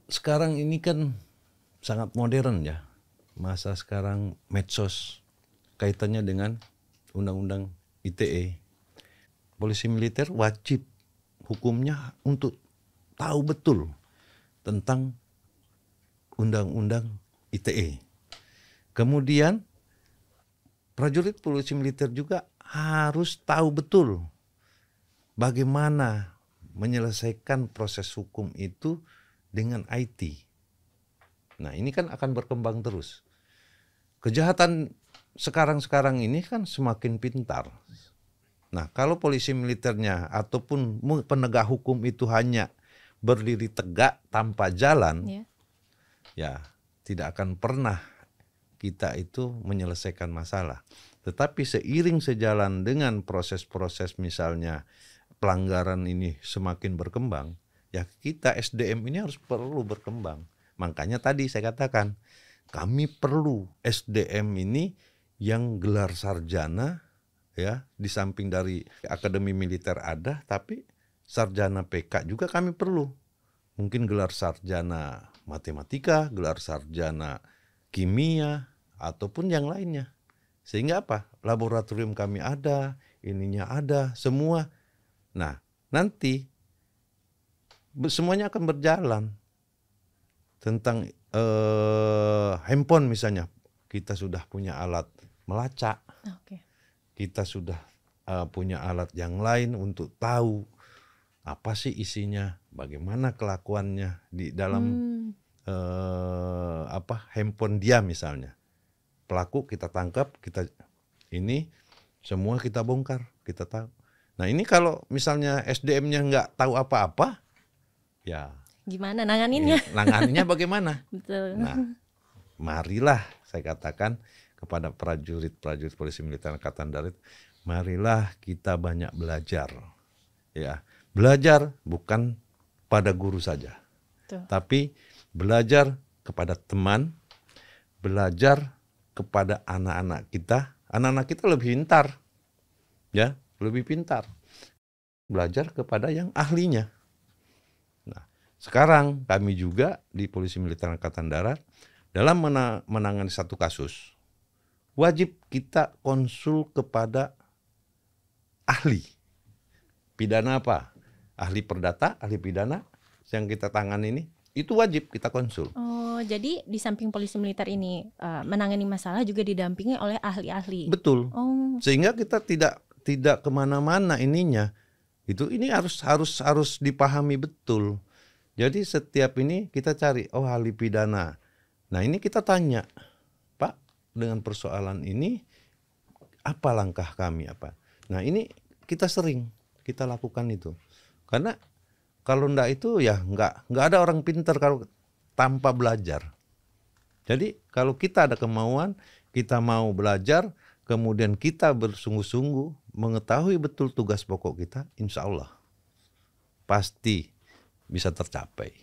sekarang ini kan sangat modern ya. Masa sekarang medsos kaitannya dengan undang-undang ITE. Polisi militer wajib hukumnya untuk tahu betul tentang undang-undang ITE. Kemudian prajurit polisi militer juga harus tahu betul bagaimana menyelesaikan proses hukum itu dengan IT. Nah, ini kan akan berkembang terus. Kejahatan sekarang ini kan semakin pintar. Nah, kalau polisi militernya ataupun penegak hukum itu hanya berdiri tegak tanpa jalan, ya tidak akan pernah kita itu menyelesaikan masalah. Tetapi seiring sejalan dengan proses-proses misalnya pelanggaran ini semakin berkembang, ya kita SDM ini harus perlu berkembang. Makanya tadi saya katakan, kami perlu SDM ini yang gelar sarjana, ya, di samping dari akademi militer ada, tapi sarjana PK juga kami perlu. Mungkin gelar sarjana matematika, gelar sarjana kimia, ataupun yang lainnya. Sehingga apa? Laboratorium kami ada, ininya ada, semua. Nah, nanti semuanya akan berjalan. Tentang handphone misalnya, kita sudah punya alat melacak. Kita sudah punya alat yang lain untuk tahu apa sih isinya, bagaimana kelakuannya di dalam handphone dia misalnya. Pelaku kita tangkap, kita ini semua kita bongkar, kita tahu. Nah, ini kalau misalnya SDM-nya nggak tahu apa-apa, ya gimana nanganinnya? Nanganinnya bagaimana? Betul. Nah, marilah saya katakan kepada prajurit-prajurit polisi militer Angkatan Darat, marilah kita banyak belajar. Ya, belajar bukan pada guru saja. Betul. Tapi belajar kepada teman, belajar kepada anak-anak kita. Anak-anak kita lebih pintar. Ya, lebih pintar. Belajar kepada yang ahlinya. Nah, sekarang kami juga di Polisi Militer Angkatan Darat dalam menangani satu kasus, wajib kita konsul kepada ahli. Pidana apa? Ahli perdata, ahli pidana yang kita tangani ini, itu wajib kita konsul. Oh, jadi di samping polisi militer ini menangani masalah juga didampingi oleh ahli-ahli. Betul. Sehingga kita tidak kemana-mana ininya. Ini harus dipahami betul. Jadi setiap ini kita cari, ahli pidana. Nah, ini kita tanya, Pak, dengan persoalan ini apa langkah kami apa? Nah, ini kita sering kita lakukan itu. Karena kalau enggak itu ya enggak ada orang pintar kalau tanpa belajar. Jadi kalau kita ada kemauan, kita mau belajar, kemudian kita bersungguh-sungguh mengetahui betul tugas pokok kita, insya Allah pasti bisa tercapai.